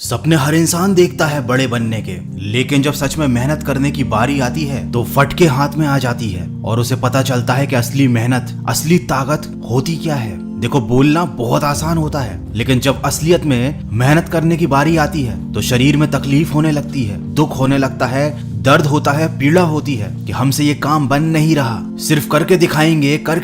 सपने हर इंसान देखता है बड़े बनने के, लेकिन जब सच में मेहनत करने की बारी आती है तो फटके हाथ में आ जाती है और उसे पता चलता है कि असली मेहनत, असली ताकत होती क्या है। देखो, बोलना बहुत आसान होता है, लेकिन जब असलियत में मेहनत करने की बारी आती है तो शरीर में तकलीफ होने लगती है, दुख होने लगता है, दर्द होता है, पीड़ा होती है कि हमसे ये काम बन नहीं रहा। सिर्फ करके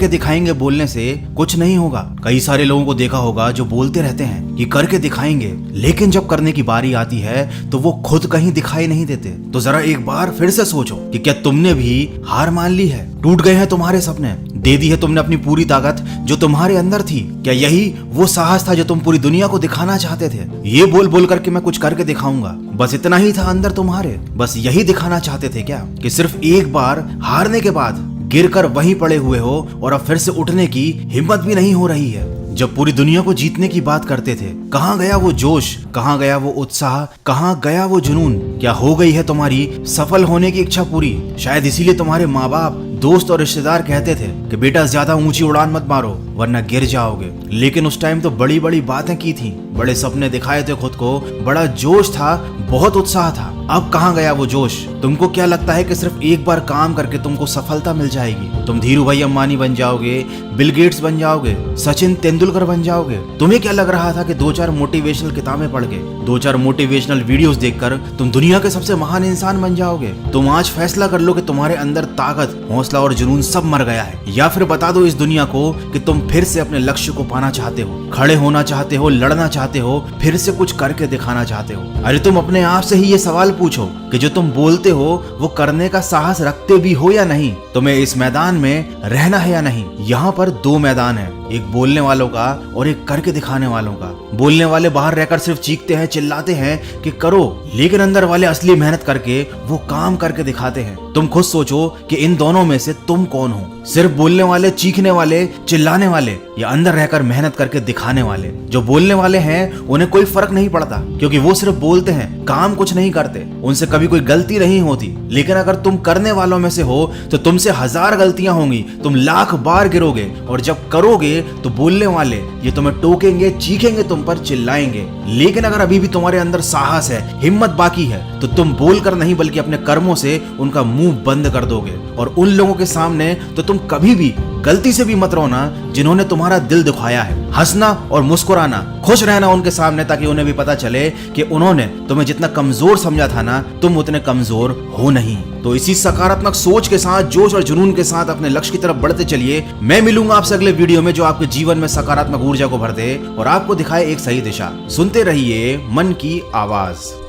दिखाएंगे बोलने से कुछ नहीं होगा। कई सारे लोगों को देखा होगा जो बोलते रहते हैं कि करके दिखाएंगे, लेकिन जब करने की बारी आती है तो वो खुद कहीं दिखाई नहीं देते। तो जरा एक बार फिर से सोचो कि क्या तुमने भी हार मान ली है? टूट गए हैं तुम्हारे सपने? दे दी है तुमने अपनी पूरी ताकत जो तुम्हारे अंदर थी? क्या यही वो साहस था जो तुम पूरी दुनिया को दिखाना चाहते थे? ये बोल बोल करके मैं कुछ करके दिखाऊंगा, बस इतना ही था अंदर तुम्हारे? बस यही दिखाना चाहते थे क्या कि सिर्फ एक बार हारने के बाद गिरकर वहीं पड़े हुए हो और अब फिर से उठने की हिम्मत भी नहीं हो रही है? जब पूरी दुनिया को जीतने की बात करते थे, कहाँ गया वो जोश, कहाँ गया वो उत्साह, कहाँ गया वो जुनून? क्या हो गई है तुम्हारी सफल होने की इच्छा पूरी? शायद इसीलिए तुम्हारे माँ बाप, दोस्त और रिश्तेदार कहते थे कि बेटा ज्यादा ऊंची उड़ान मत मारो वरना गिर जाओगे। लेकिन उस टाइम तो बड़ी बड़ी बातें की थी, बड़े सपने दिखाए थे खुद को, बड़ा जोश था, बहुत उत्साह था। अब कहाँ गया वो जोश? तुमको क्या लगता है कि सिर्फ एक बार काम करके तुमको सफलता मिल जाएगी? तुम धीरू भाई अंबानी बन जाओगे, बिल गेट्स बन जाओगे, सचिन तेंदुलकर बन जाओगे? तुम्हें क्या लग रहा था कि 2-4 मोटिवेशनल किताबें पढ़ के, 2-4 मोटिवेशनल वीडियोस देखकर तुम दुनिया के सबसे महान इंसान बन जाओगे? तुम आज फैसला कर लो कि तुम्हारे अंदर ताकत, हौसला और जुनून सब मर गया है, या फिर बता दो इस दुनिया को कि तुम फिर से अपने लक्ष्य को पाना चाहते हो, खड़े होना चाहते हो, लड़ना चाहते हो, फिर से कुछ करके दिखाना चाहते हो। अरे तुम अपने आप से ही ये सवाल पूछो कि जो तुम बोलते हो वो करने का साहस रखते भी हो या नहीं? तुम्हें इस मैदान में रहना है या नहीं? यहाँ पर 2 मैदान है, एक बोलने वालों का और एक करके दिखाने वालों का। बोलने वाले बाहर रहकर सिर्फ चीखते हैं, चिल्लाते हैं कि करो, लेकिन अंदर वाले असली मेहनत करके वो काम करके दिखाते हैं। तुम खुद सोचो कि इन दोनों में से तुम कौन हो? सिर्फ बोलने वाले, चीखने वाले, चिल्लाने वाले, या अंदर रहकर मेहनत करके दिखाने वाले? जो बोलने वाले हैं उन्हें कोई फर्क नहीं पड़ता, क्योंकि वो सिर्फ बोलते हैं, काम कुछ नहीं करते, उनसे कभी कोई गलती नहीं होती। लेकिन अगर तुम करने वालों में से हो तो तुमसे 1000 गलतियां होंगी, तुम लाख बार गिरोगे, और जब करोगे तो बोलने वाले ये तुम्हें टोकेंगे, चीखेंगे, तुम पर चिल्लाएंगे। लेकिन अगर अभी भी तुम्हारे अंदर साहस है, हिम्मत बाकी है, तो तुम बोलकर नहीं बल्कि अपने कर्मों से उनका मुंह बंद कर दोगे। और उन लोगों के सामने तो तुम कभी भी गलती से भी मत रोना जिन्होंने तुम्हारा दिल दुखाया है। हंसना और मुस्कुराना, खुश रहना उनके सामने, ताकि उन्हें भी पता चले कि उन्होंने तुम्हें जितना कमजोर समझा था ना, तुम उतने कमजोर हो नहीं। तो इसी सकारात्मक सोच के साथ, जोश और जुनून के साथ अपने लक्ष्य की तरफ बढ़ते चलिए। मैं मिलूंगा आपसे अगले वीडियो में जो आपके जीवन में सकारात्मक ऊर्जा को भर दे और आपको दिखाए एक सही दिशा। सुनते रहिए मन की आवाज।